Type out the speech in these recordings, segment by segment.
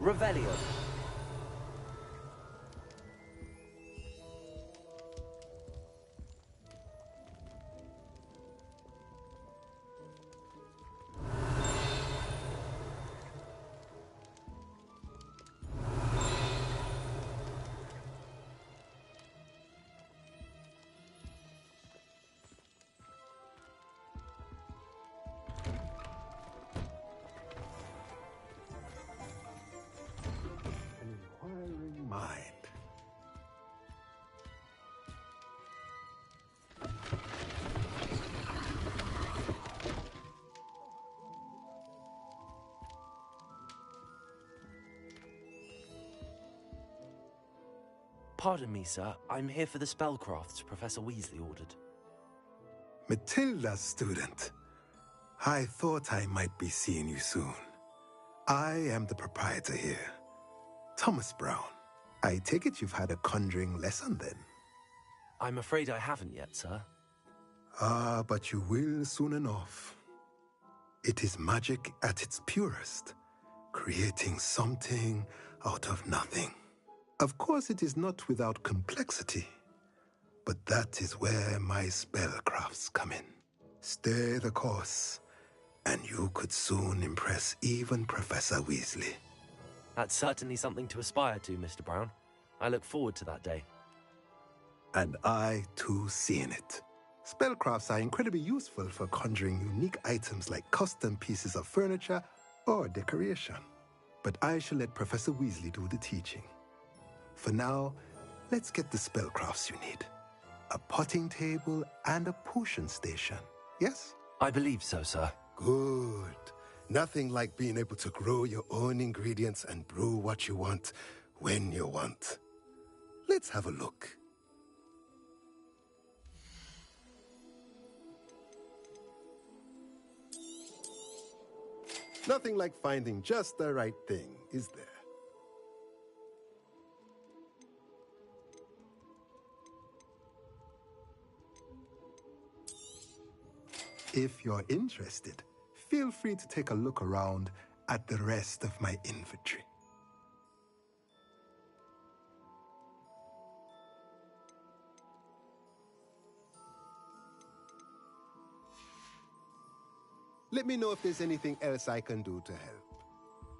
Revelio. Mind. Pardon me, sir. I'm here for the spellcrafts Professor Weasley ordered. Matilda's student. I thought I might be seeing you soon. I am the proprietor here, Thomas Brown. I take it you've had a conjuring lesson then? I'm afraid I haven't yet, sir. Ah, but you will soon enough. It is magic at its purest, creating something out of nothing. Of course, it is not without complexity, but that is where my spellcrafts come in. Stay the course, and you could soon impress even Professor Weasley. That's certainly something to aspire to, Mr. Brown. I look forward to that day. And I, too, seeing it. Spellcrafts are incredibly useful for conjuring unique items like custom pieces of furniture or decoration. But I shall let Professor Weasley do the teaching. For now, let's get the spellcrafts you need. A potting table and a potion station, yes? I believe so, sir. Good. Nothing like being able to grow your own ingredients and brew what you want when you want. Let's have a look. Nothing like finding just the right thing, is there? If you're interested, feel free to take a look around at the rest of my inventory. Let me know if there's anything else I can do to help.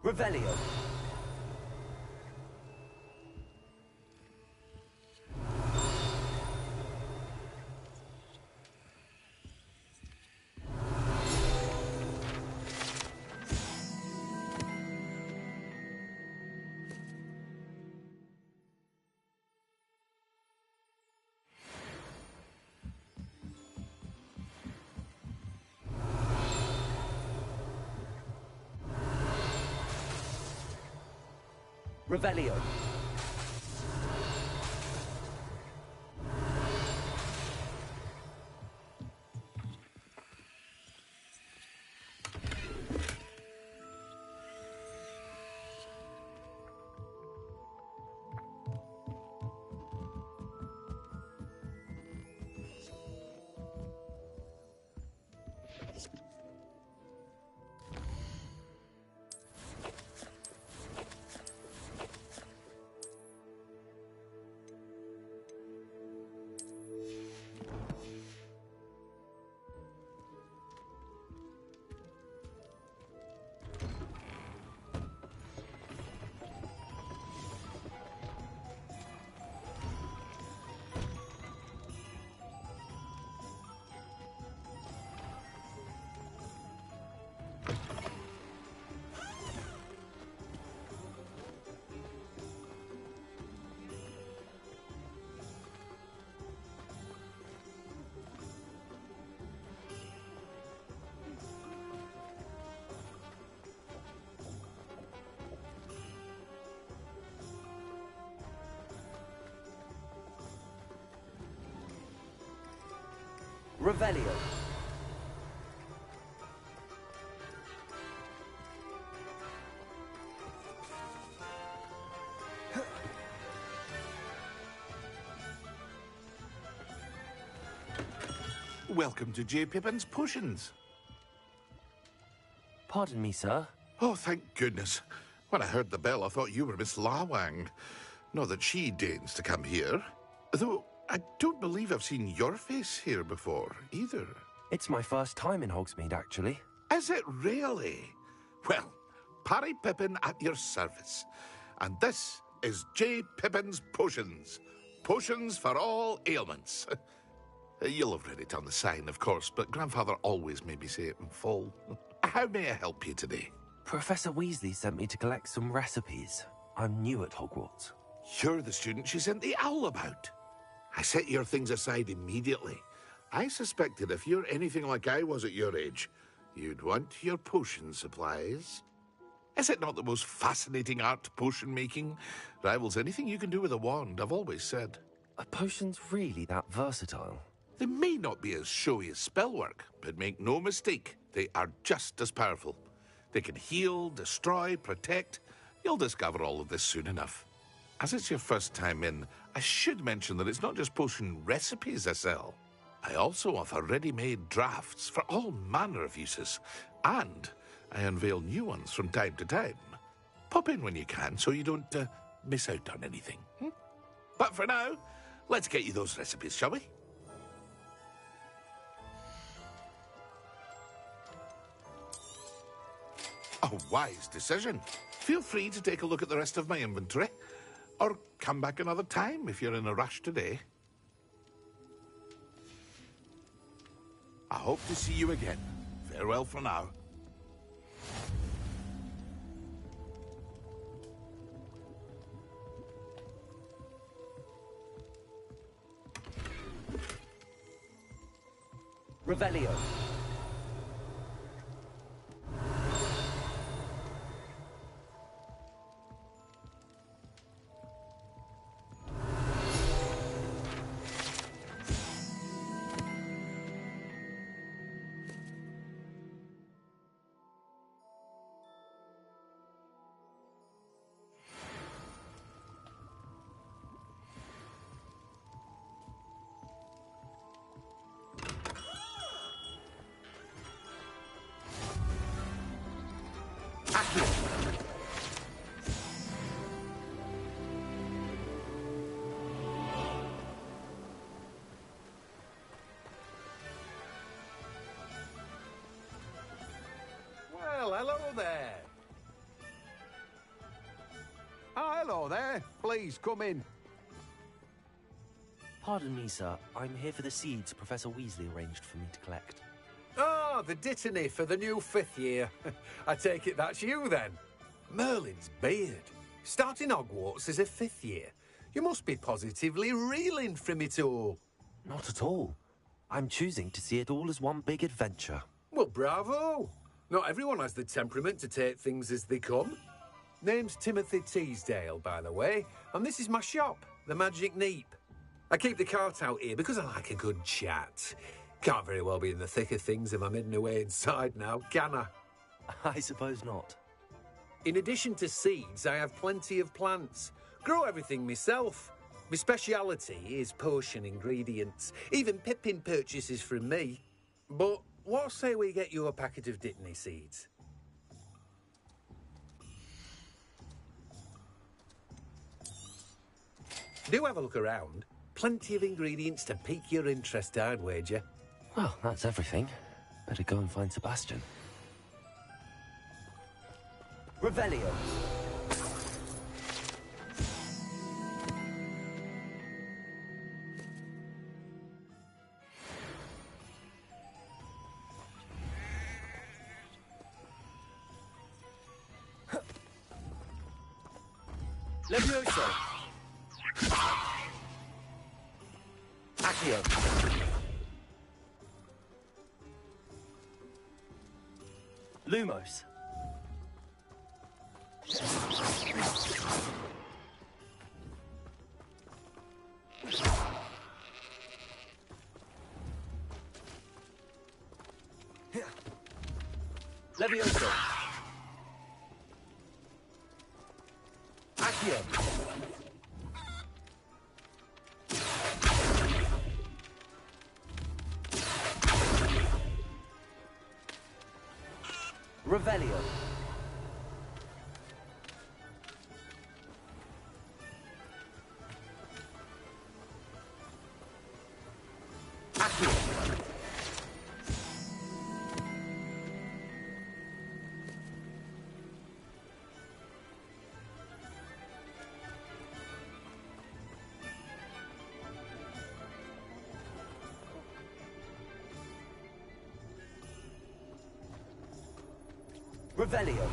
Revelio. Revelio. Revelio. Welcome to J. Pippin's Potions. Pardon me, sir. Oh, thank goodness. When I heard the bell, I thought you were Miss Lawang. Not that she deigns to come here. Though I don't believe I've seen your face here before, either. It's my first time in Hogsmeade, actually. Is it really? Well, Parry Pippin at your service. And this is J. Pippin's Potions. Potions for all ailments. You'll have read it on the sign, of course, but Grandfather always made me say it in full. How may I help you today? Professor Weasley sent me to collect some recipes. I'm new at Hogwarts. You're the student she sent the owl about. I set your things aside immediately. I suspected if you're anything like I was at your age, you'd want your potion supplies. Is it not the most fascinating art, potion making? Rivals anything you can do with a wand, I've always said. Are potions really that versatile? They may not be as showy as spellwork, but make no mistake, they are just as powerful. They can heal, destroy, protect. You'll discover all of this soon enough. As it's your first time in, I should mention that it's not just potion recipes I sell. I also offer ready-made drafts for all manner of uses, and I unveil new ones from time to time. Pop in when you can so you don't miss out on anything. But for now, let's get you those recipes, shall we? A wise decision. Feel free to take a look at the rest of my inventory, or come back another time if you're in a rush today. I hope to see you again. Farewell for now. Revelio. Well, hello there. Oh, hello there. Please, come in. Pardon me, sir. I'm here for the seeds Professor Weasley arranged for me to collect. Oh, the dittany for the new 5th year. I take it that's you, then. Merlin's beard. Starting Hogwarts as a 5th year. You must be positively reeling from it all. Not at all. I'm choosing to see it all as one big adventure. Well, bravo. Not everyone has the temperament to take things as they come. Name's Timothy Teasdale, by the way, and this is my shop, the Magic Neep. I keep the cart out here because I like a good chat. Can't very well be in the thick of things if I'm hidden away inside now, can I? I suppose not. In addition to seeds, I have plenty of plants. Grow everything myself. My speciality is potion ingredients. Even Pippin purchases from me. But what say we get you a packet of dittany seeds? Do have a look around. Plenty of ingredients to pique your interest, I'd wager. Well, that's everything. Better go and find Sebastian. Revelio. Levioso. Accio. Lumos. Levioso. Accio. Revelio. Revelio.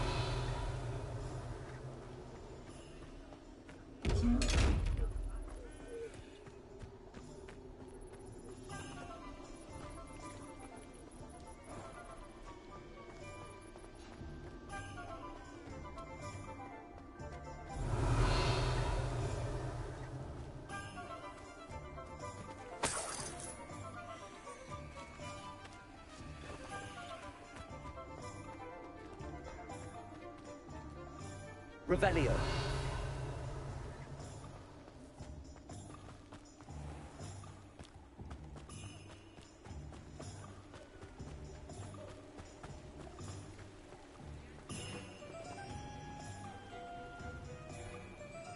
Revelio.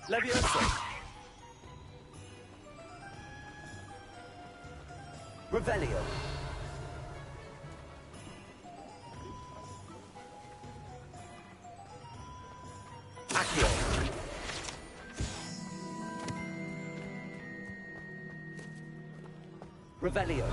Levioso. Revelio. Accio. Revelio.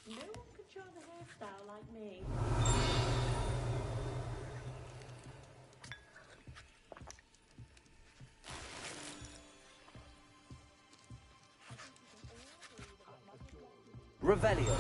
No one could draw the hairstyle like me. Revelio.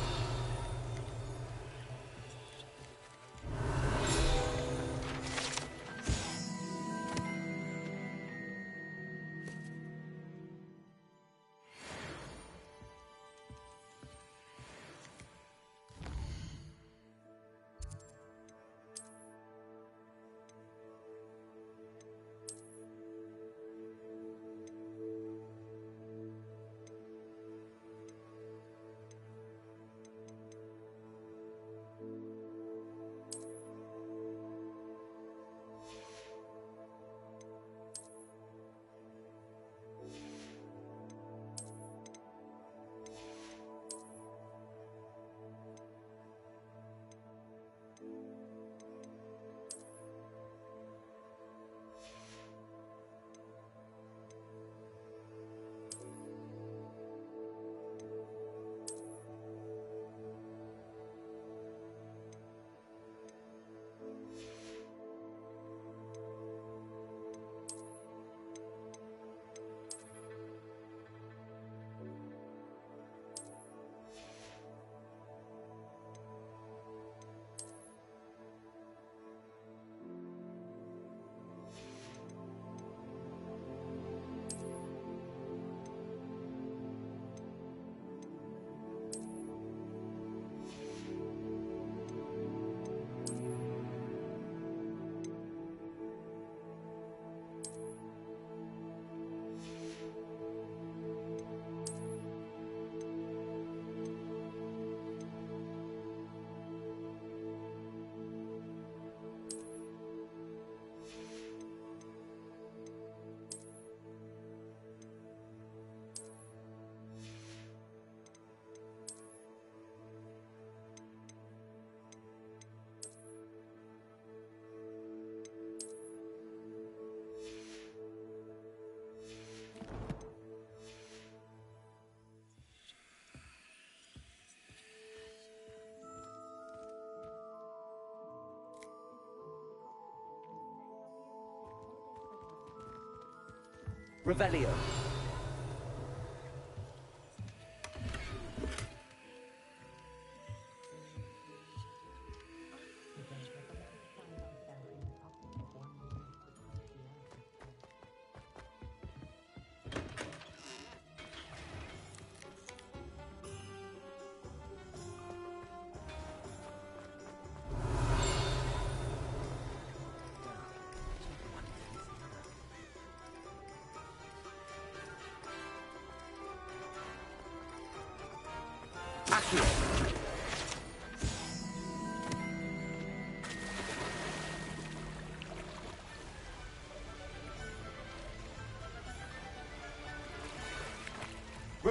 Revelio. Accio.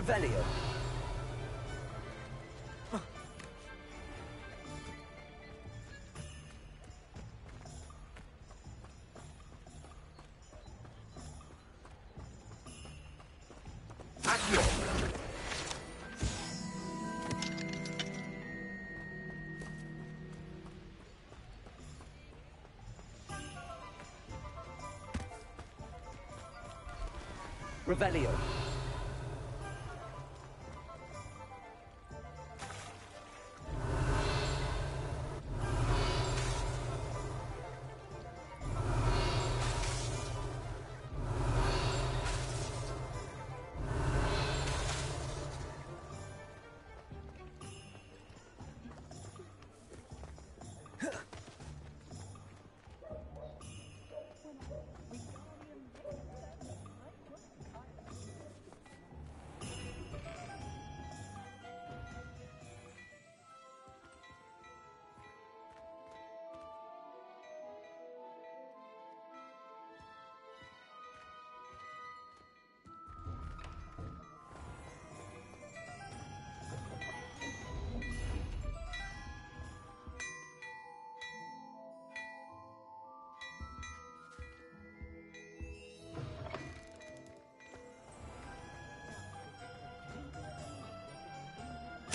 Revelio. Accio. Revelio.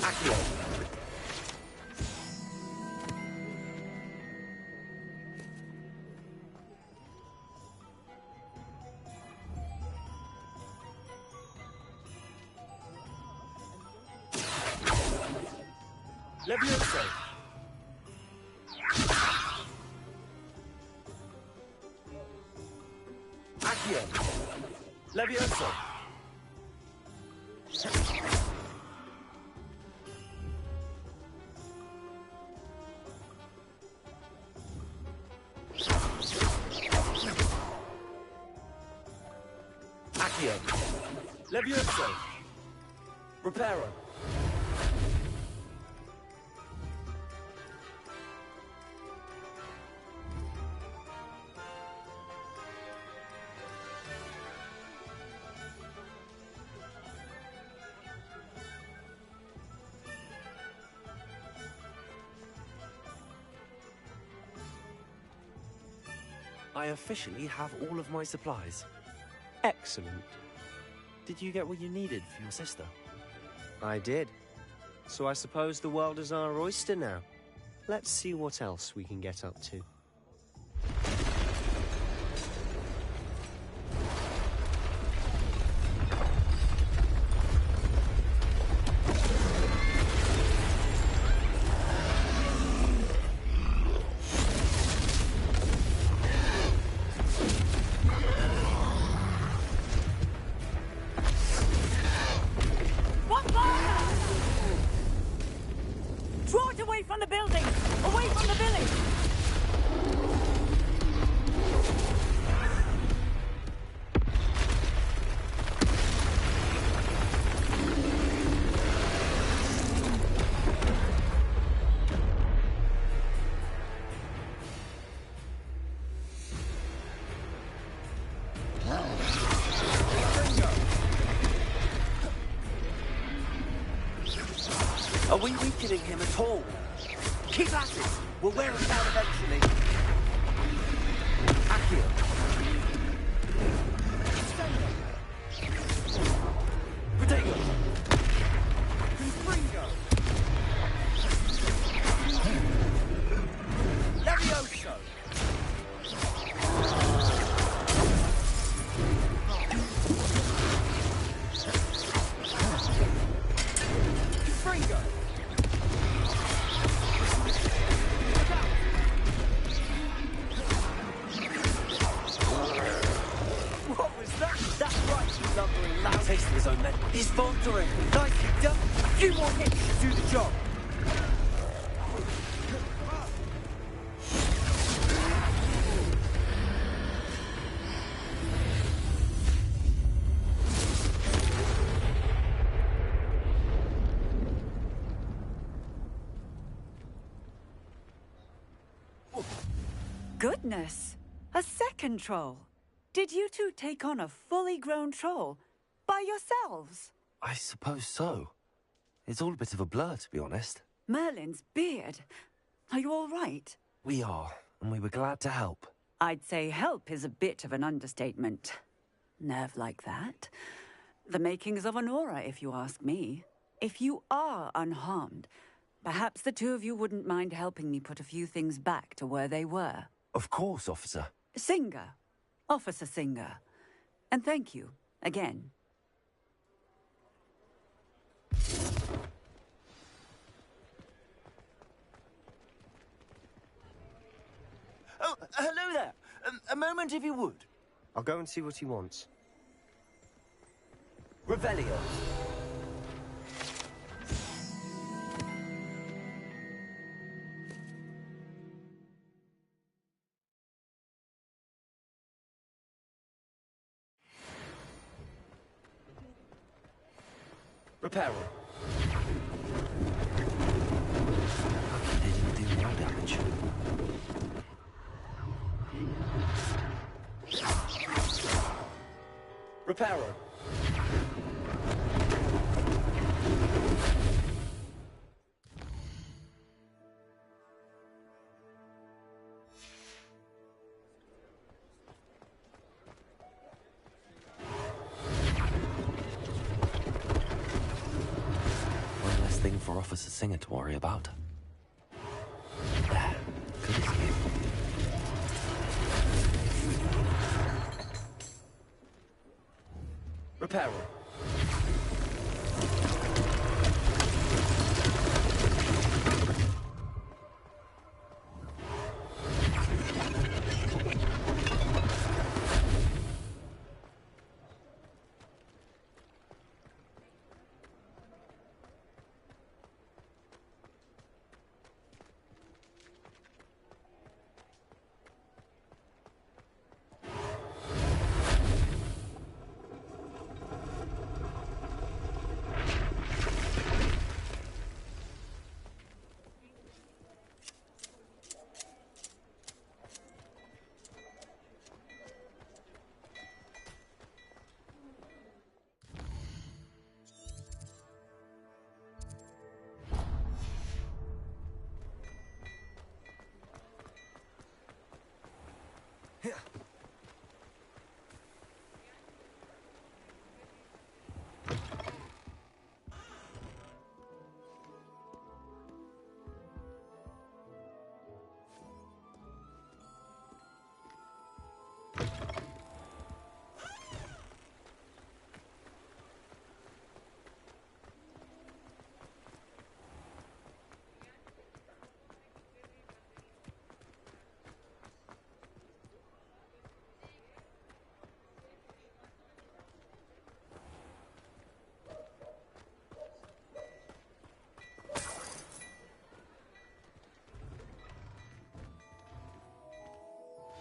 Accio. Levioso. Accio. Levioso. Accio. Levioso. Reparo. I officially have all of my supplies. Excellent. Did you get what you needed for your sister? I did. So I suppose the world is our oyster now. Let's see what else we can get up to. What fire? Draw it away from the building! Away from the village! Are we weakening him at all? Keep at it! We'll wear him down eventually. Accio. Protego. Confringo. Levioso. Confringo. What was that? That's right, he's lumbering loud. Taste of his own men. He's faltering. Nicely done. A few more hits to do the job. Goodness! A second troll. Did you two take on a fully grown troll by yourselves? I suppose so. It's all a bit of a blur, to be honest. Merlin's beard. Are you all right? We are, and we were glad to help. I'd say help is a bit of an understatement. Nerve like that. The makings of an aura, if you ask me. If you are unharmed, perhaps the two of you wouldn't mind helping me put a few things back to where they were. Of course, officer. Singer. Officer Singer. And thank you, again. Oh, hello there. A moment, if you would. I'll go and see what he wants. Revelio. Reparo. Lucky they didn't do more damage. Reparo. One less thing for Officer Singer to worry about. There. Good as new. Reparo.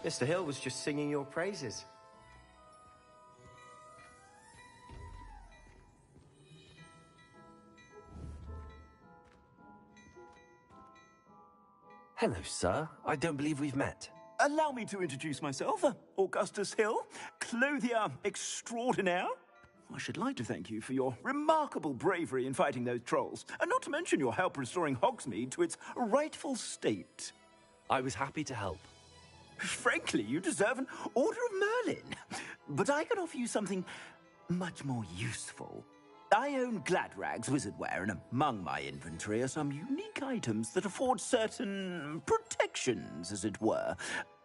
Mr. Hill was just singing your praises. Hello, sir. I don't believe we've met. Allow me to introduce myself, Augustus Hill, clothier extraordinaire. I should like to thank you for your remarkable bravery in fighting those trolls, and not to mention your help restoring Hogsmeade to its rightful state. I was happy to help. Frankly, you deserve an Order of Merlin. But I can offer you something much more useful. I own Gladrag's wizardware, and among my inventory are some unique items that afford certain protections, as it were.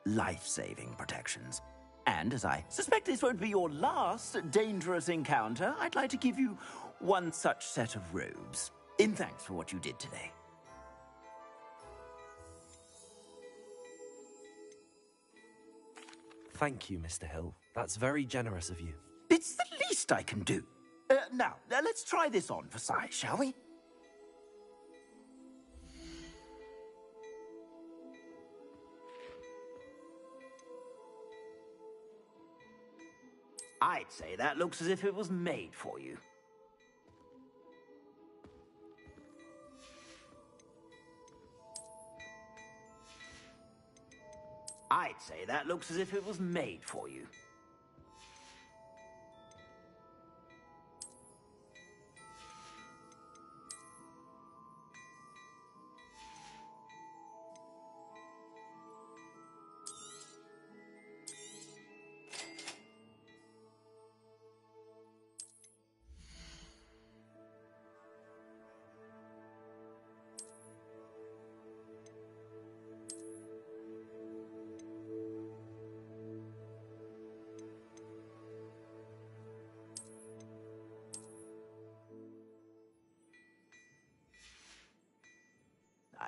Life-saving protections. And as I suspect this won't be your last dangerous encounter, I'd like to give you one such set of robes, in thanks for what you did today. Thank you, Mr. Hill. That's very generous of you. It's the least I can do. Now, let's try this on for size, shall we? I'd say that looks as if it was made for you. I'd say that looks as if it was made for you.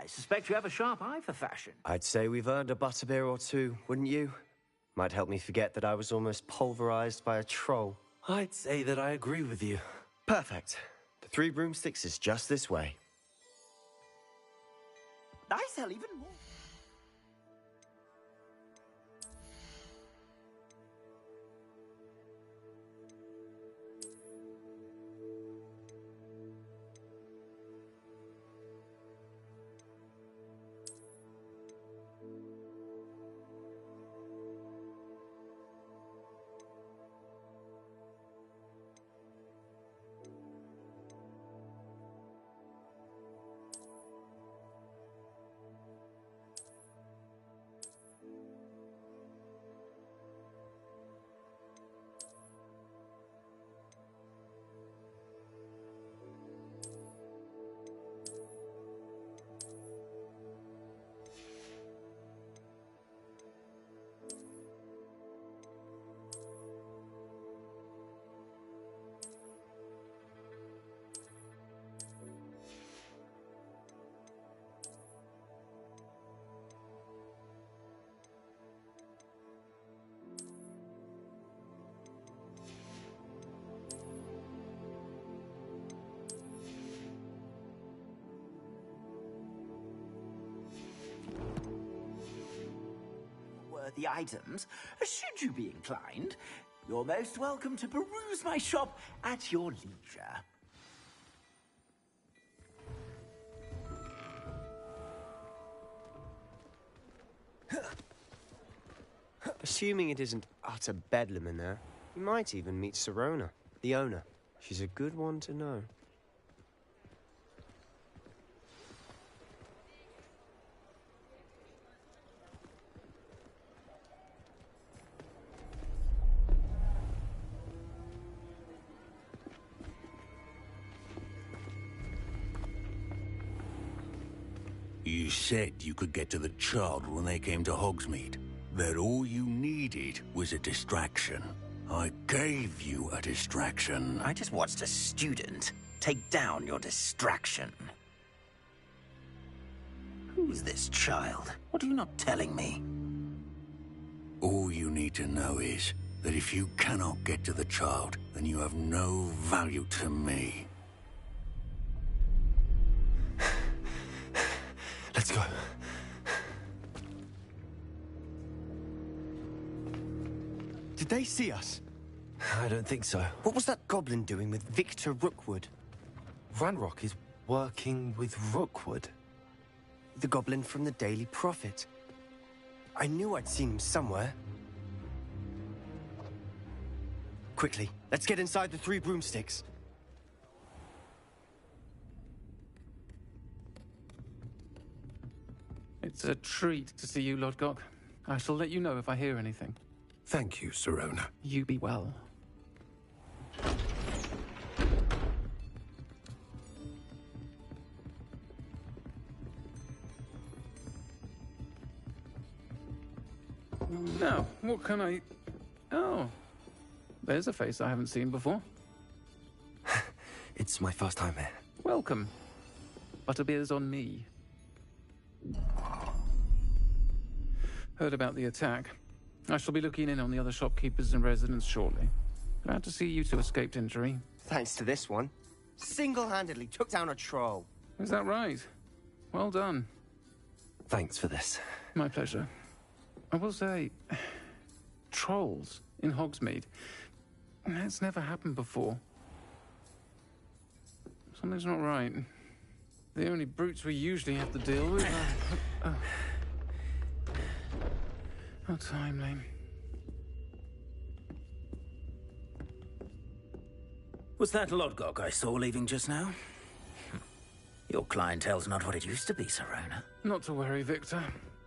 I suspect you have a sharp eye for fashion. I'd say we've earned a butterbeer or two, wouldn't you? Might help me forget that I was almost pulverized by a troll. I'd say that I agree with you. Perfect. The Three Broomsticks is just this way. I sell even more. The items, should you be inclined, you're most welcome to peruse my shop at your leisure. Assuming it isn't utter bedlam in there, you might even meet Sirona, the owner. She's a good one to know. You said you could get to the child when they came to Hogsmeade. That all you needed was a distraction. I gave you a distraction. I just watched a student take down your distraction. Who's this child? What are you not telling me? All you need to know is that if you cannot get to the child, then you have no value to me. Let's go. Did they see us? I don't think so. What was that goblin doing with Victor Rookwood? Ranrock is working with Rookwood. The goblin from the Daily Prophet. I knew I'd seen him somewhere. Quickly, let's get inside the Three Broomsticks. It's a treat to see you, Lodgok. I shall let you know if I hear anything. Thank you, Sirona. You be well. Now, what can I... Oh, there's a face I haven't seen before. It's my first time here. Welcome. Butterbeer's on me. Heard about the attack. I shall be looking in on the other shopkeepers and residents shortly. Glad to see you two escaped injury. Thanks to this one. Single-handedly took down a troll. Is that right? Well done. Thanks for this. My pleasure. I will say, trolls in Hogsmeade. That's never happened before. Something's not right. The only brutes we usually have to deal with are... How timely. Was that Lodgok I saw leaving just now? Your clientele's not what it used to be, Sirona. Not to worry, Victor.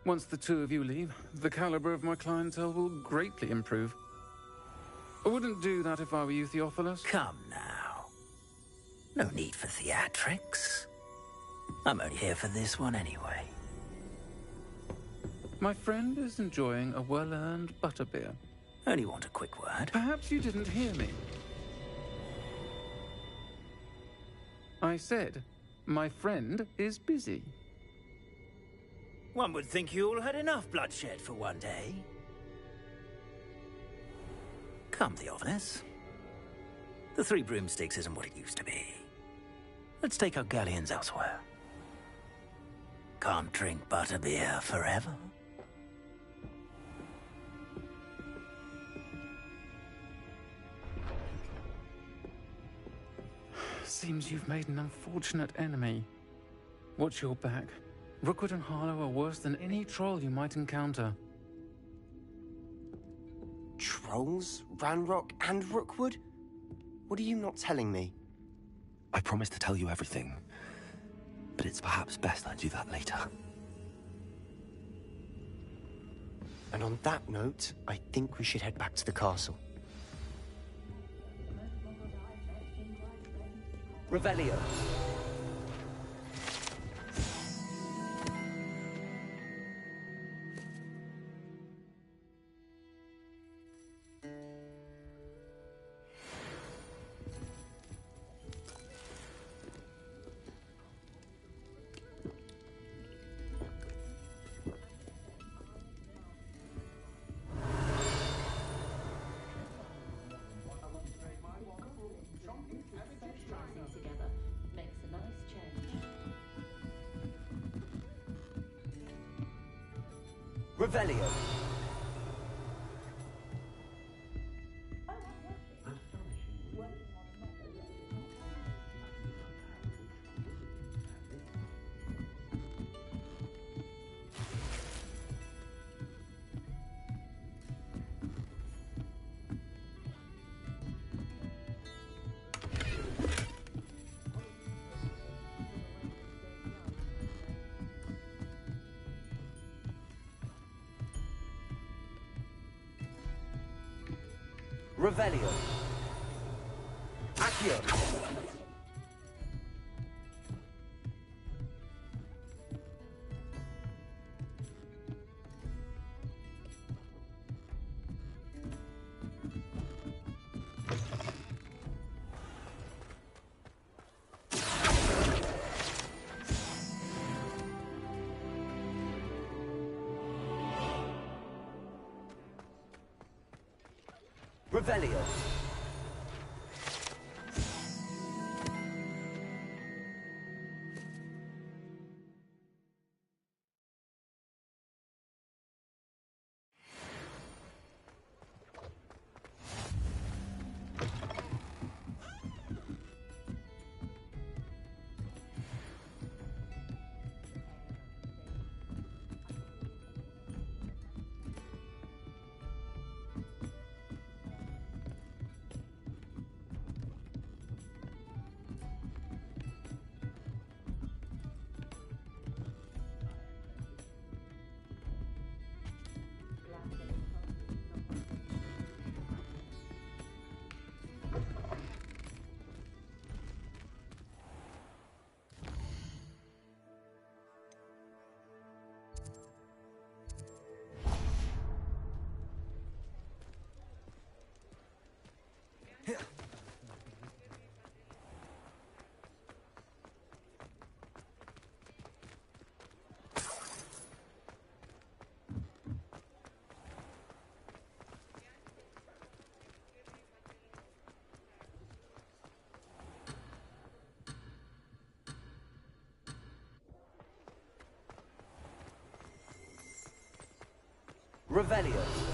Once the two of you leave, the caliber of my clientele will greatly improve. I wouldn't do that if I were you, Theophilus. Come now. No need for theatrics. I'm only here for this one anyway. My friend is enjoying a well-earned butterbeer. Only want a quick word. Perhaps you didn't hear me. I said, my friend is busy. One would think you all had enough bloodshed for one day. Come, Theophilus. The Three Broomsticks isn't what it used to be. Let's take our galleons elsewhere. Can't drink butterbeer forever. Seems you've made an unfortunate enemy. Watch your back. Rookwood and Harlow are worse than any troll you might encounter. Trolls? Ranrock and Rookwood? What are you not telling me? I promised to tell you everything, but it's perhaps best I do that later. And on that note, I think we should head back to the castle. Revelio. Revelio. Revelio. Accio. Revelio. Revelio.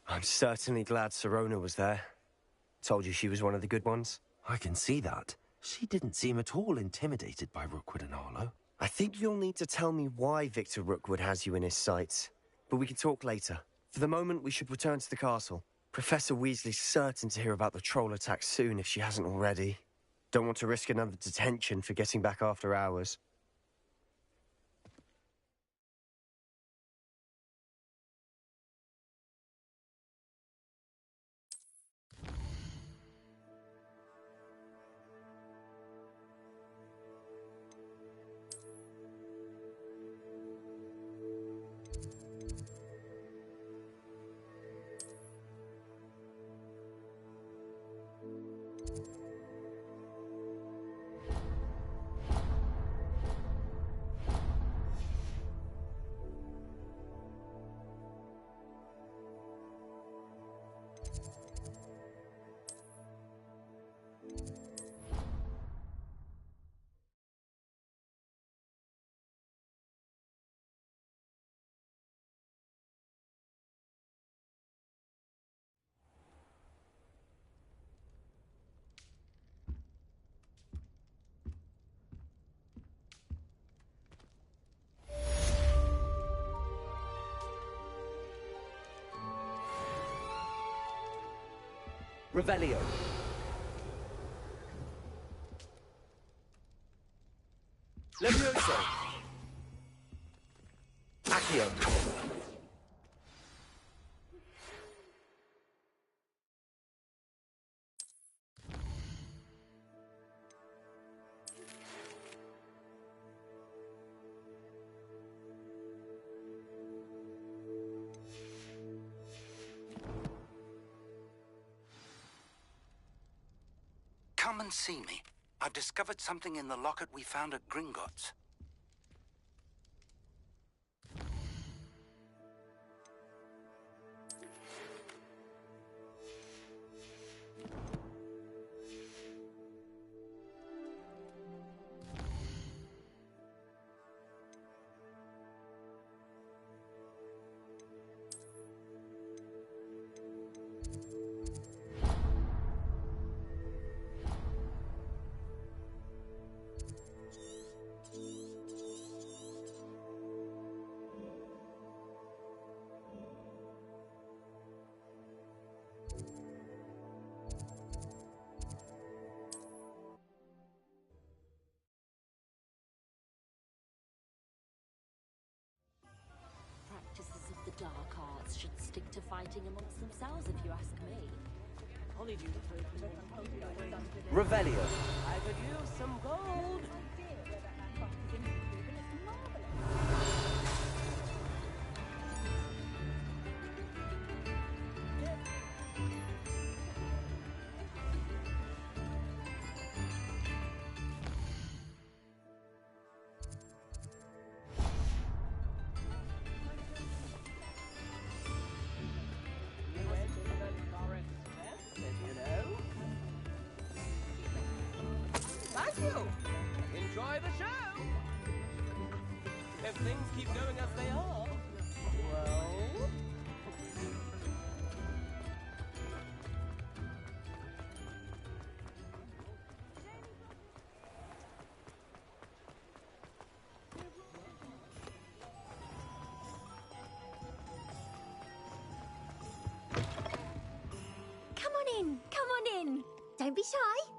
I'm certainly glad Sirona was there. Told you she was one of the good ones. I can see that. She didn't seem at all intimidated by Rookwood and Harlow. I think you'll need to tell me why Victor Rookwood has you in his sights. But we can talk later. For the moment, we should return to the castle. Professor Weasley's certain to hear about the troll attack soon if she hasn't already. Don't want to risk another detention for getting back after hours. Revelio. Levioso. Accio. Come and see me. I've discovered something in the locket we found at Gringotts. Practices of the dark arts should stick to fighting amongst themselves, if you ask me. Revelio. I could use some gold. Thank you. Enjoy the show. If things keep going as they are, well... Come on in. Come on in. Don't be shy.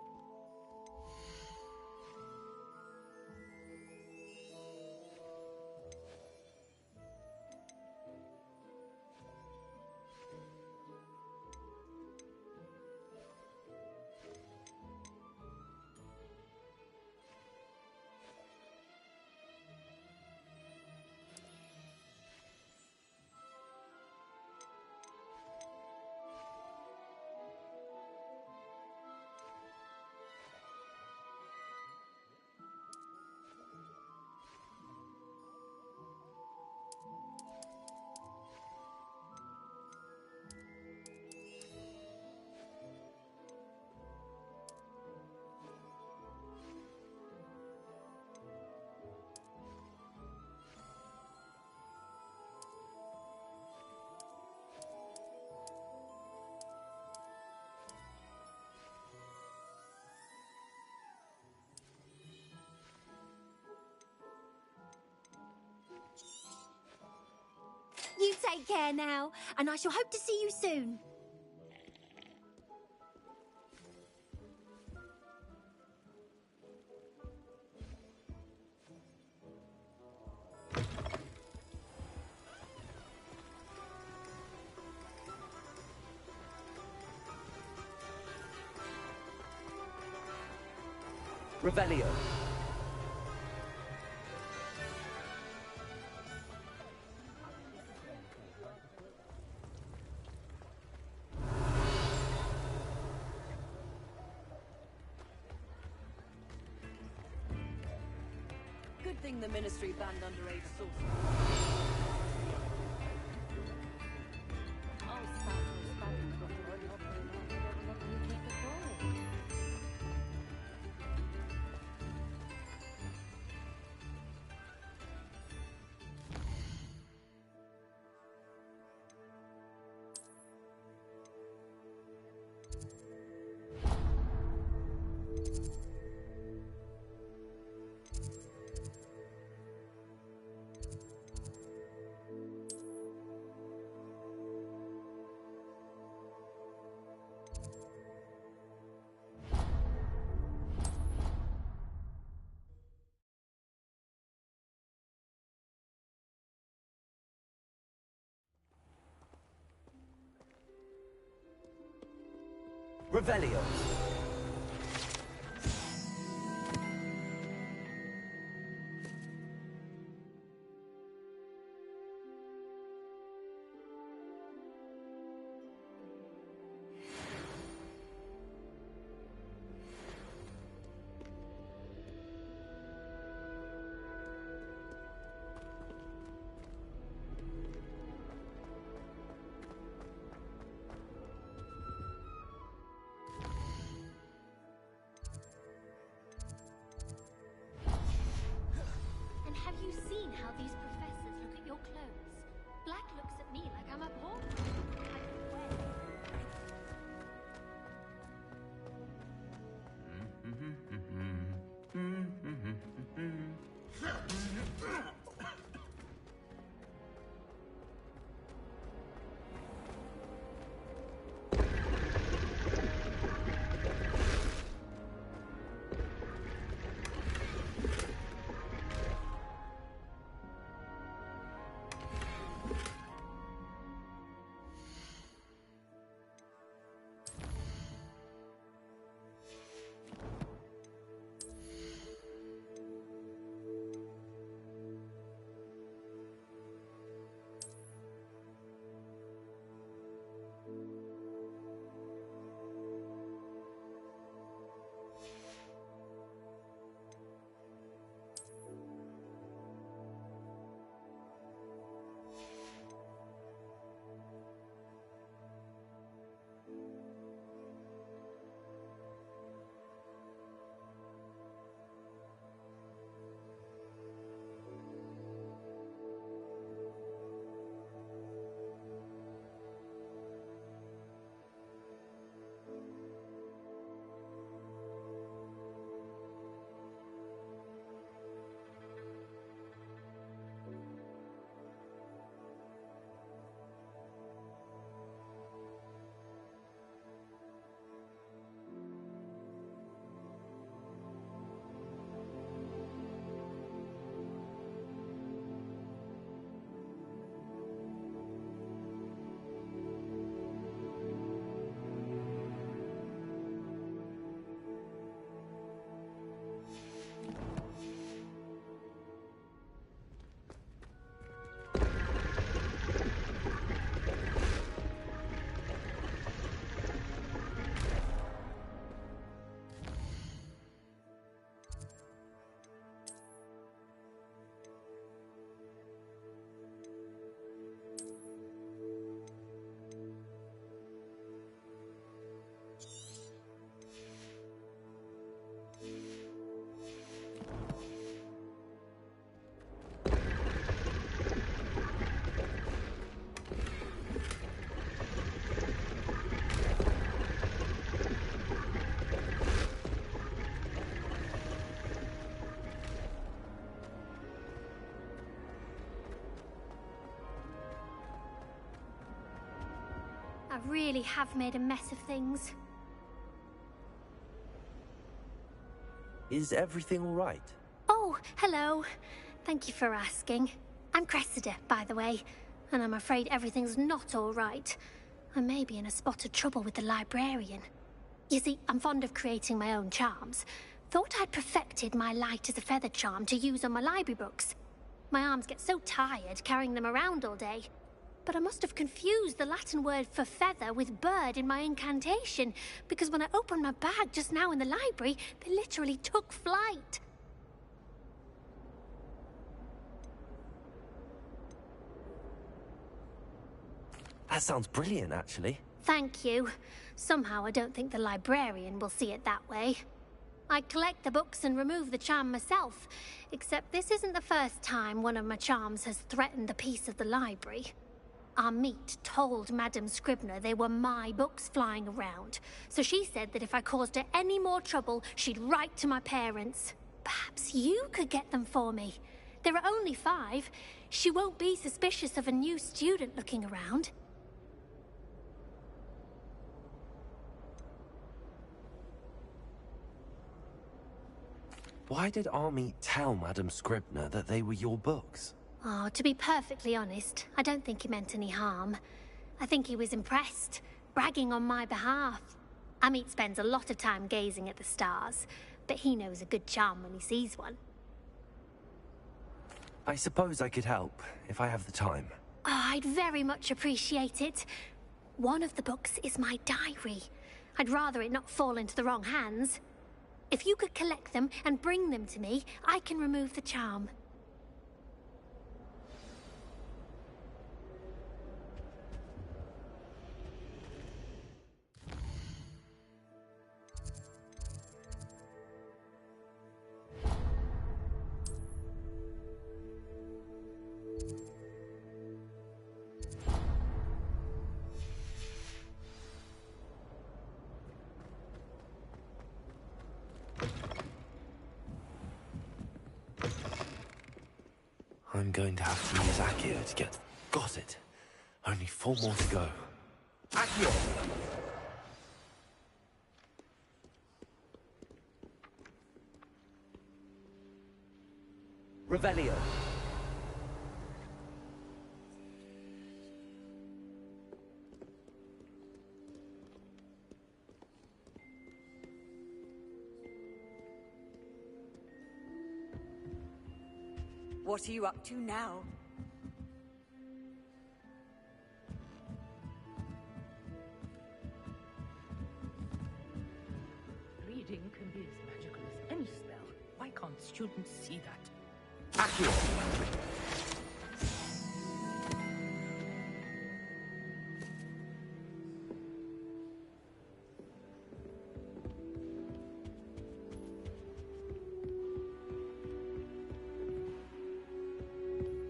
take care now, and I shall hope to see you soon. Revelio. Good thing the Ministry banned underage sorcery. Revelio. I really have made a mess of things. Is everything all right? Oh, hello. Thank you for asking. I'm Cressida, by the way, and I'm afraid everything's not all right. I may be in a spot of trouble with the librarian. You see, I'm fond of creating my own charms. Thought I'd perfected my light as a feather charm to use on my library books. My arms get so tired carrying them around all day. But I must have confused the Latin word for feather with bird in my incantation, because when I opened my bag just now in the library, they literally took flight. That sounds brilliant, actually. Thank you. Somehow I don't think the librarian will see it that way. I collect the books and remove the charm myself, except this isn't the first time one of my charms has threatened the peace of the library. Our meet told Madame Scribner they were my books flying around, so she said that if I caused her any more trouble, she'd write to my parents. Perhaps you could get them for me. There are only 5. She won't be suspicious of a new student looking around. Why did Army tell Madame Scribner that they were your books? Oh, to be perfectly honest, I don't think he meant any harm. I think he was impressed, bragging on my behalf. Amit spends a lot of time gazing at the stars, but he knows a good charm when he sees one. I suppose I could help, if I have the time. Oh, I'd very much appreciate it. One of the books is my diary. I'd rather it not fall into the wrong hands. If you could collect them and bring them to me, I can remove the charm. I'm going to have to use Accio to get... Got it. Only 4 more to go. Accio! Revelio. What are you up to now? Reading can be as magical as any spell. Why can't students see that? Accio!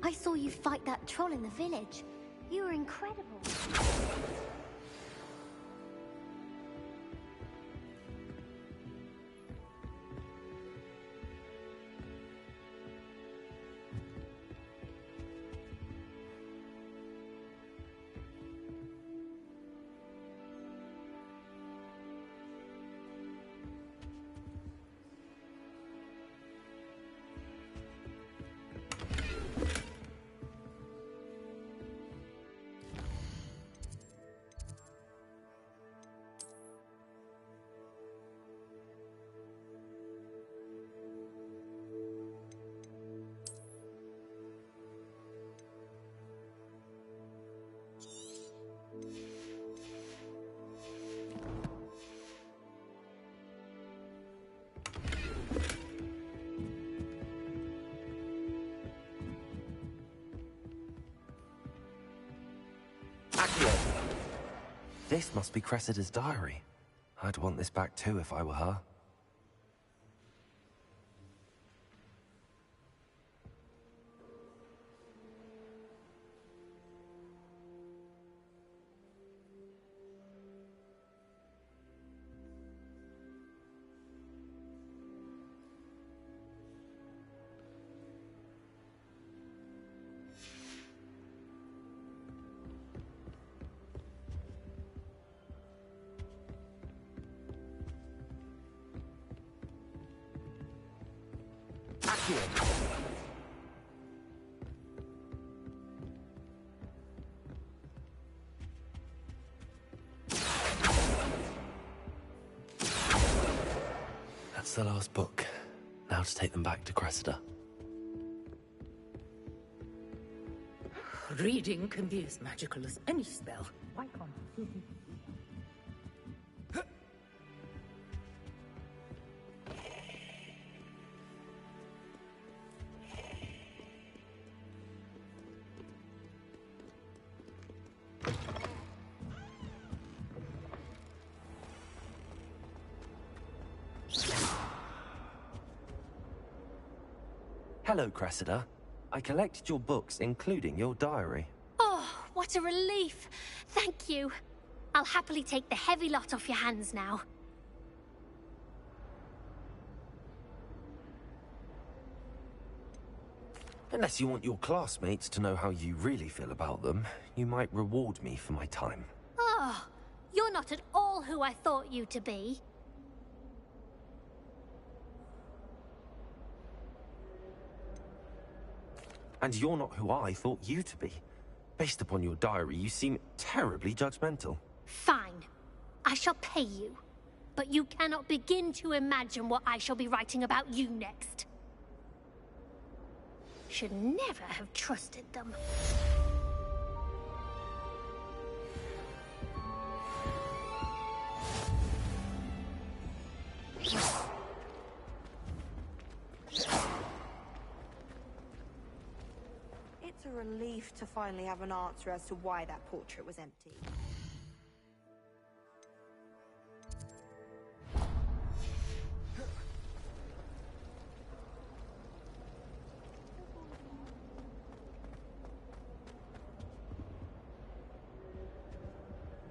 I saw you fight that troll in the village. You were incredible. This must be Cressida's diary. I'd want this back too if I were her. That's the last book. Now to take them back to Cressida. Reading can be as magical as any spell. Why can't students Hello, Cressida. I collected your books, including your diary. Oh, what a relief. Thank you. I'll happily take the heavy lot off your hands now. Unless you want your classmates to know how you really feel about them, you might reward me for my time. Oh, you're not at all who I thought you to be. And you're not who I thought you to be. Based upon your diary, you seem terribly judgmental. Fine. I shall pay you. But you cannot begin to imagine what I shall be writing about you next. Should never have trusted them. It's a relief to finally have an answer as to why that portrait was empty.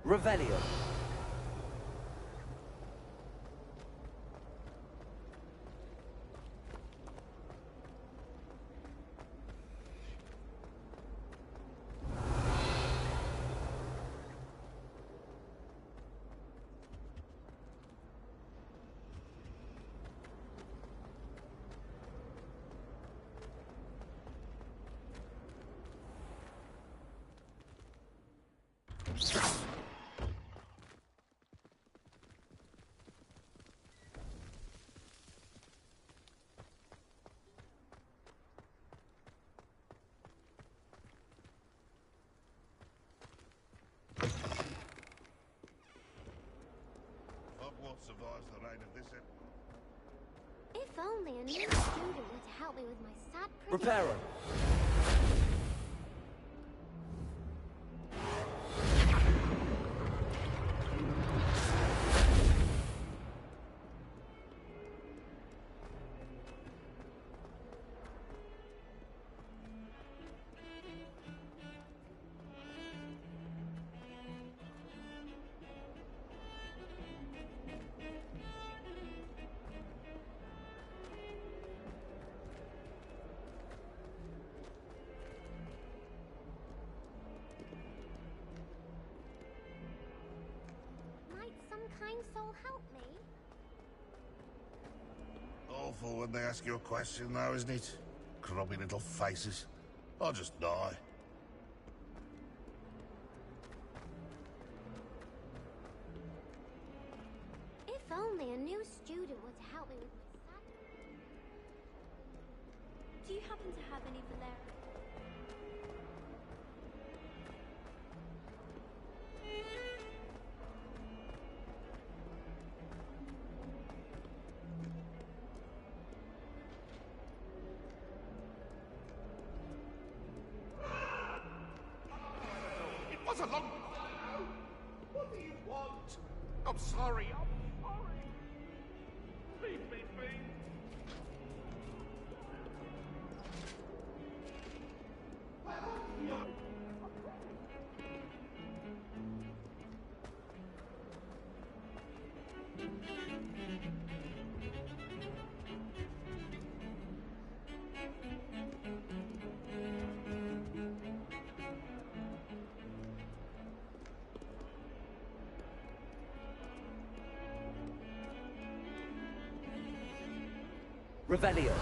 Revelio. Hogwarts survives the reign of this emperor. If only a new student were to help me with my sad Reparo. Might some kind soul help me? Awful when they ask you a question, though, isn't it? Grubby little faces. I'll just die. If only a new student were to help me with my sad... Do you happen to have any Valerian? It was a long... What do you want? I'm sorry. I'm sorry. Leave me be. Revelio.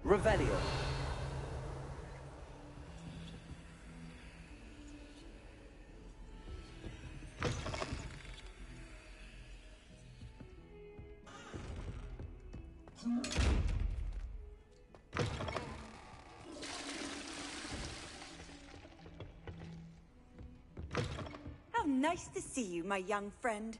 Revelio. How nice to see you, my young friend.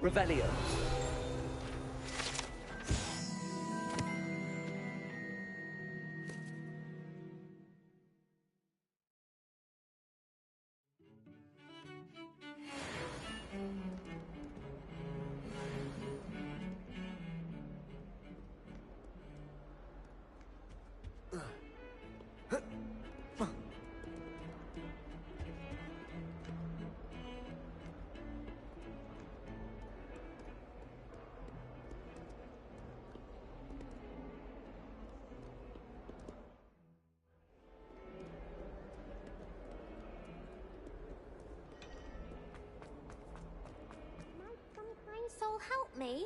Revelio. Soul help me?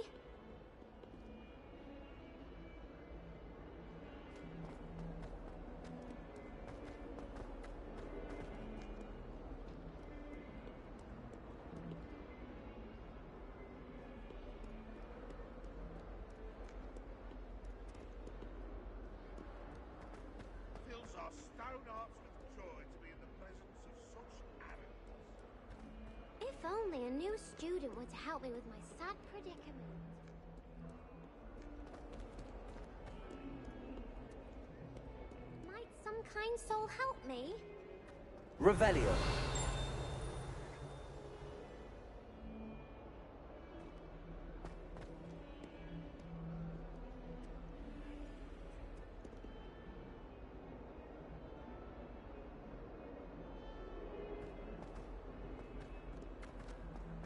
Fills our stone hearts with joy to be in the presence of such arrogance. If only a new student were to help me with my sad predicament. Might some kind soul help me? Revelio.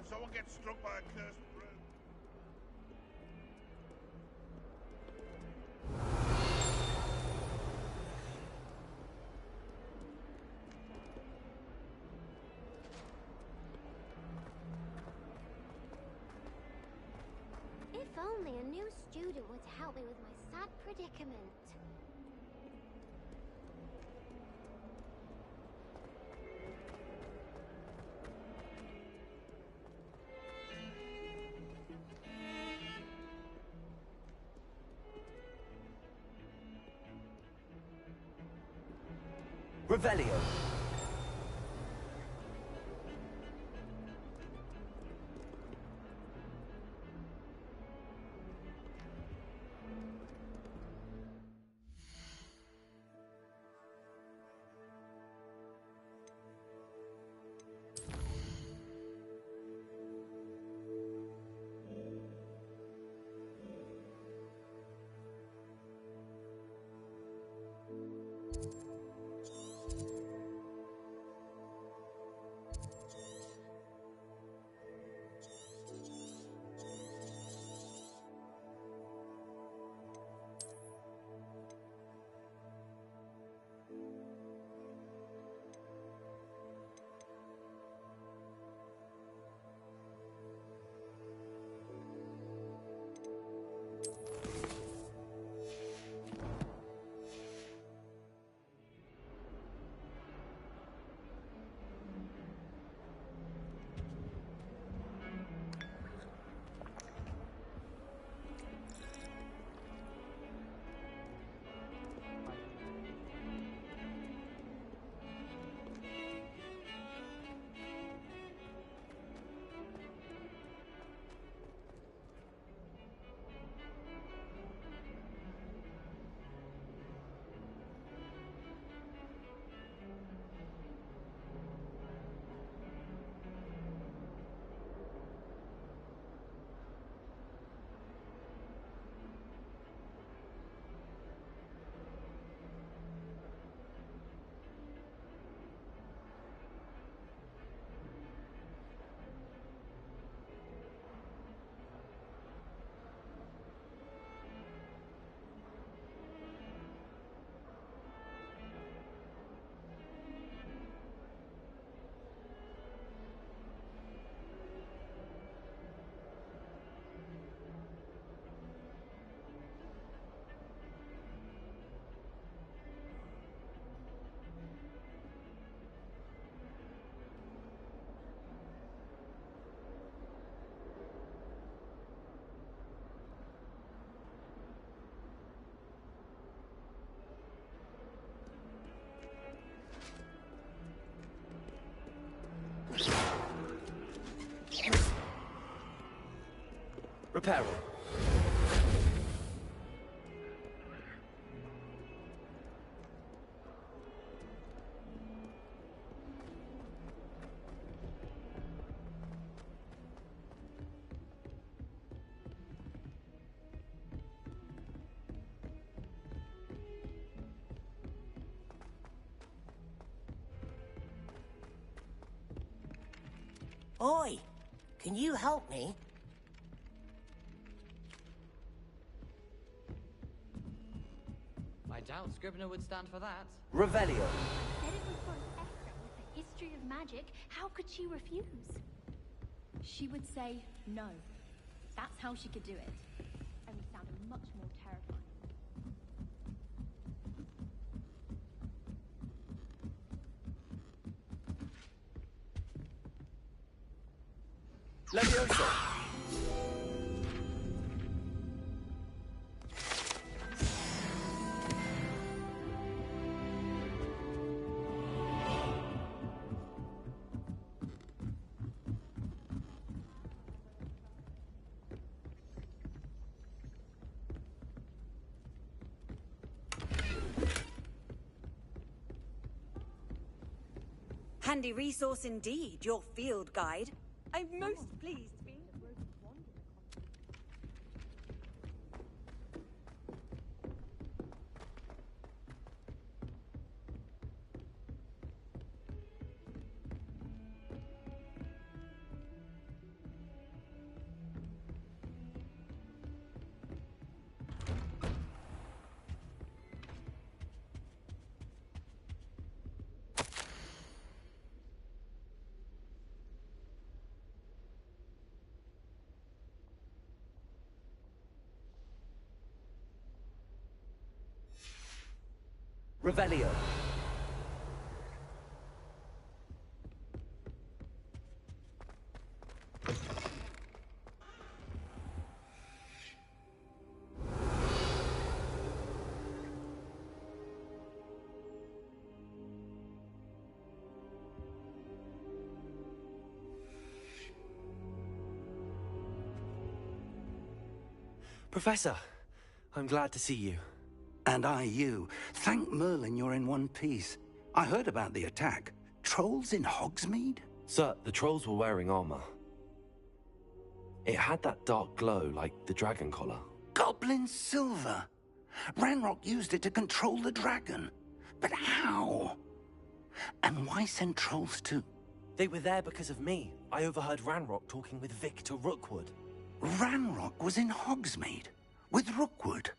Someone gets struck by a cursed broom. If only a new student were to help me with my sad predicament. Revelio. Prepare all. Oi, can you help me? I doubt Scribner would stand for that. Revelio. Said it was for an Esther with the history of magic. How could she refuse? She would say no. That's how she could do it. Only sounded much more terrifying. Levioso. Handy resource indeed, your field guide. I'm most pleased to be. Revelio. Professor, I'm glad to see you. And I you. Thank Merlin you're in one piece. I heard about the attack. Trolls in Hogsmeade? Sir, the trolls were wearing armor. It had that dark glow like the dragon collar. Goblin silver. Ranrock used it to control the dragon. But how? And why send trolls to... They were there because of me. I overheard Ranrock talking with Victor Rookwood. Ranrock was in Hogsmeade? With Rookwood?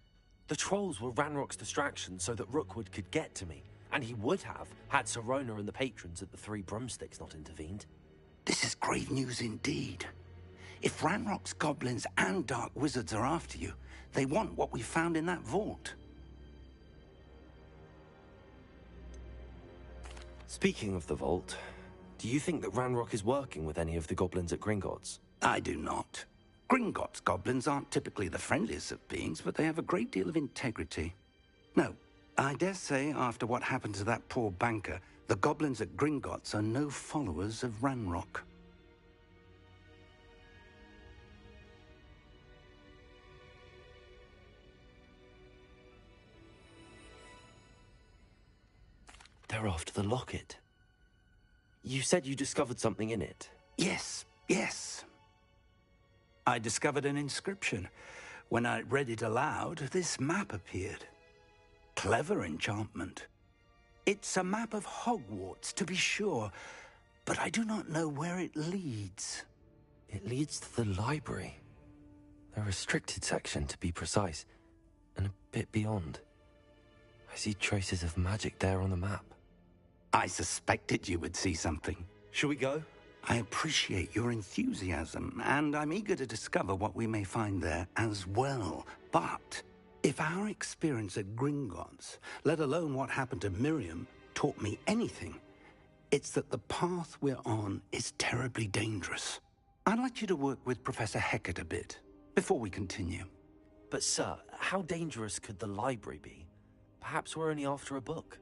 The trolls were Ranrock's distraction so that Rookwood could get to me. And he would have, had Sirona and the patrons at the Three Broomsticks not intervened. This is grave news indeed. If Ranrock's goblins and dark wizards are after you, they want what we found in that vault. Speaking of the vault, do you think that Ranrock is working with any of the goblins at Gringotts? I do not. Gringotts goblins aren't typically the friendliest of beings, but they have a great deal of integrity. No, I dare say after what happened to that poor banker, the goblins at Gringotts are no followers of Ranrock. They're after the locket. You said you discovered something in it. Yes, yes. I discovered an inscription. When I read it aloud, this map appeared. Clever enchantment. It's a map of Hogwarts, to be sure, but I do not know where it leads. It leads to the library. The restricted section, to be precise, and a bit beyond. I see traces of magic there on the map. I suspected you would see something. Shall we go? I appreciate your enthusiasm, and I'm eager to discover what we may find there as well. But if our experience at Gringotts, let alone what happened to Miriam, taught me anything, it's that the path we're on is terribly dangerous. I'd like you to work with Professor Hecat a bit before we continue. But sir, how dangerous could the library be? Perhaps we're only after a book.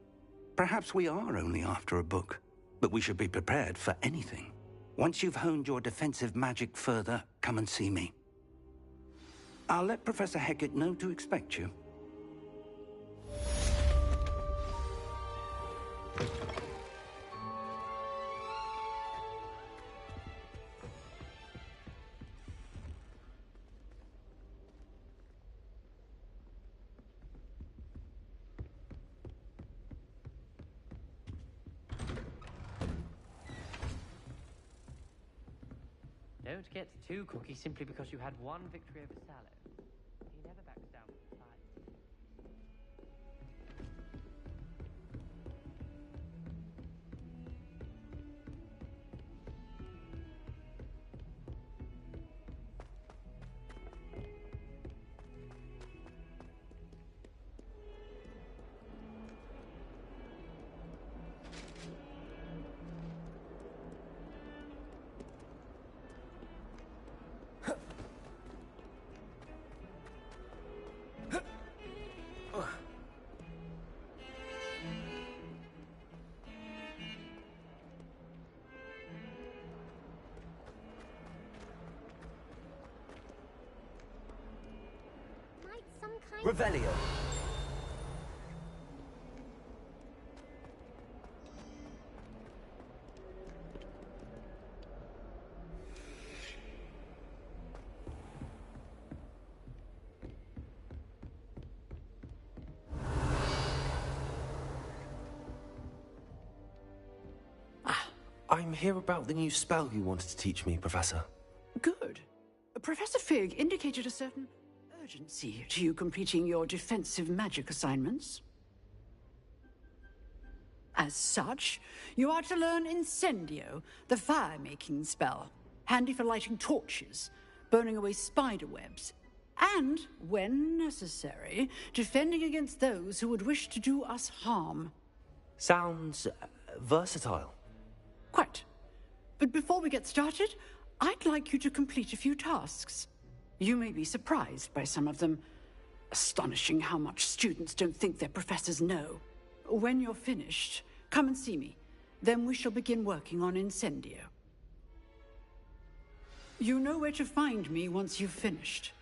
Perhaps we are only after a book, but we should be prepared for anything. Once you've honed your defensive magic further, come and see me. I'll let Professor Hecat know to expect you. Don't get too cocky simply because you had one victory over Sallow. He never backs down from a fight. Revelio. I'm here about the new spell you wanted to teach me, Professor. Good. Professor Fig indicated a certain urgency to you completing your defensive magic assignments. As such, you are to learn Incendio, the fire-making spell, handy for lighting torches, burning away spider webs, and, when necessary, defending against those who would wish to do us harm. Sounds versatile. Quite. But before we get started, I'd like you to complete a few tasks. You may be surprised by some of them. Astonishing how much students don't think their professors know. When you're finished, come and see me. Then we shall begin working on Incendio. You know where to find me once you've finished.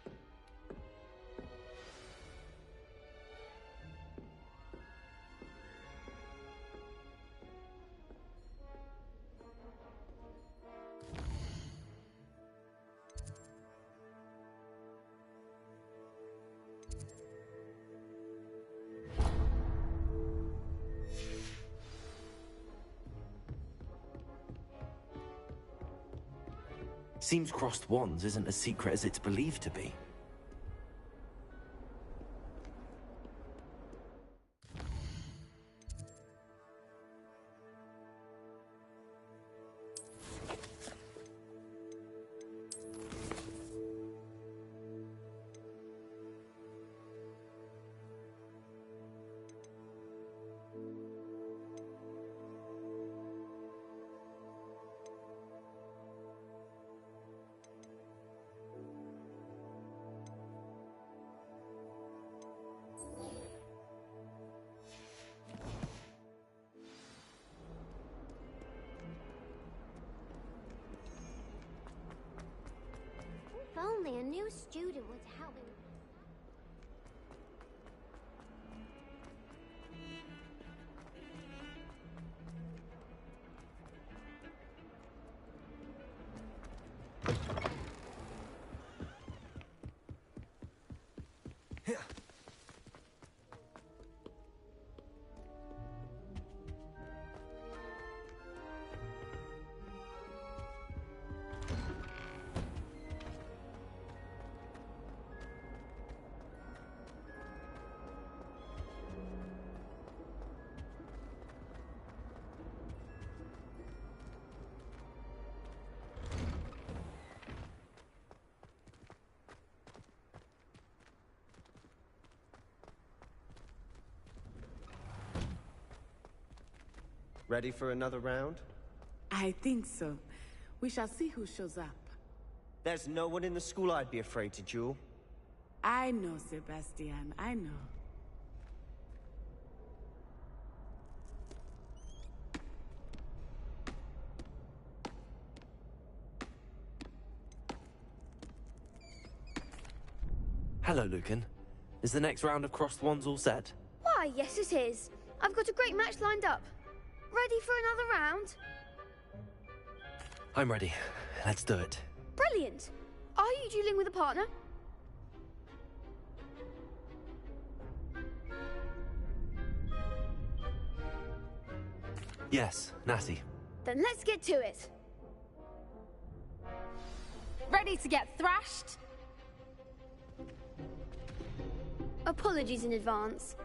Seems crossed wands isn't as secret as it's believed to be. If only a new student would help me. Ready for another round? I think so. We shall see who shows up. There's no one in the school I'd be afraid to duel. I know, Sebastian. I know. Hello, Lucan. Is the next round of Crossed Wands all set? Why, yes it is. I've got a great match lined up. Ready for another round? I'm ready. Let's do it. Brilliant. Are you dueling with a partner? Yes, Natty. Then let's get to it. Ready to get thrashed? Apologies in advance.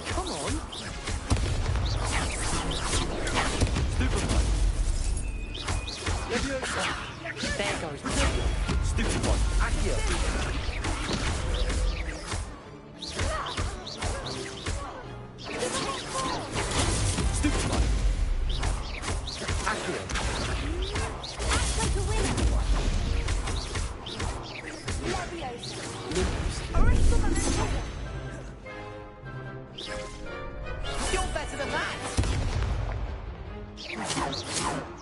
Come on! There goes Stupid one. Accio. Stupid one. Accio. Act like a winner. Leviosa. You're better than that!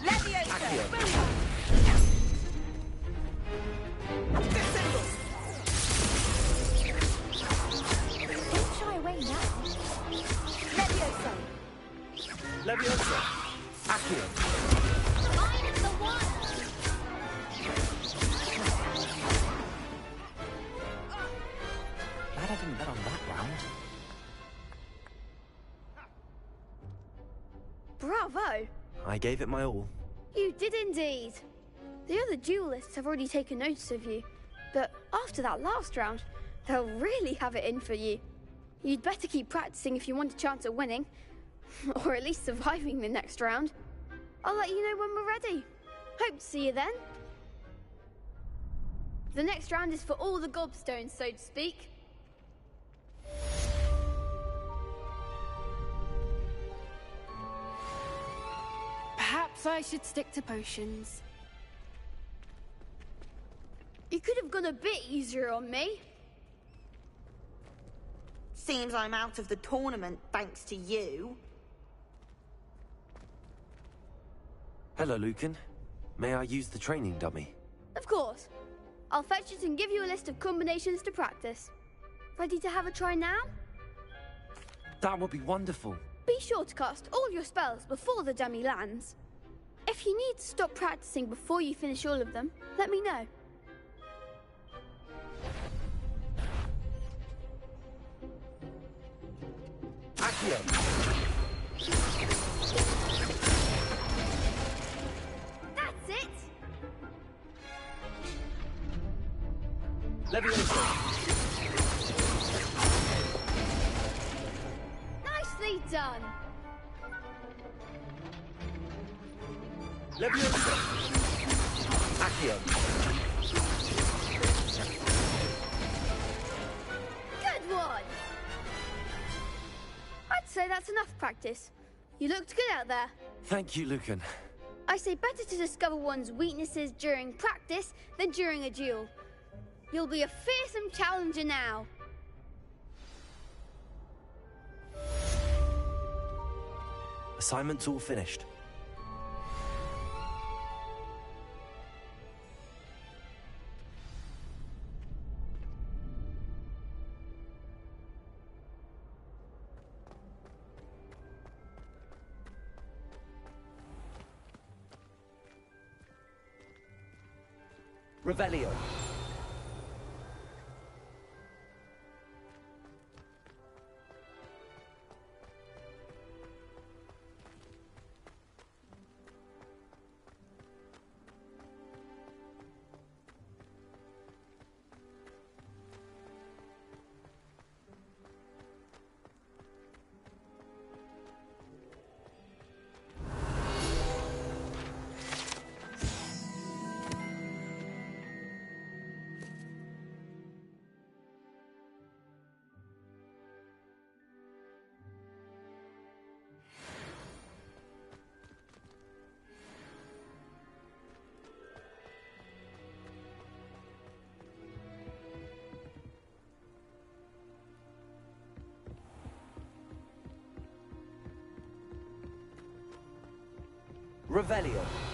Leviosa! Don't shy away now. Leviosa! Leviosa. Accio. I'm the one. Glad I didn't bet on that round. Bravo! I gave it my all. You did indeed. The other duelists have already taken notice of you, but after that last round, they'll really have it in for you. You'd better keep practicing if you want a chance at winning, or at least surviving the next round. I'll let you know when we're ready. Hope to see you then. The next round is for all the gobstones, so to speak. Perhaps I should stick to potions. You could have gone a bit easier on me. Seems I'm out of the tournament thanks to you. Hello, Lucan. May I use the training dummy? Of course. I'll fetch it and give you a list of combinations to practice. Ready to have a try now? That would be wonderful. Be sure to cast all your spells before the dummy lands. If you need to stop practicing before you finish all of them, let me know. Accio. That's it! Leviosa. Nicely done! Leviosa. Accio. Good one! I'd say that's enough practice. You looked good out there. Thank you, Lucan. I say better to discover one's weaknesses during practice than during a duel. You'll be a fearsome challenger now. Assignment's all finished. Revelio. Revelio.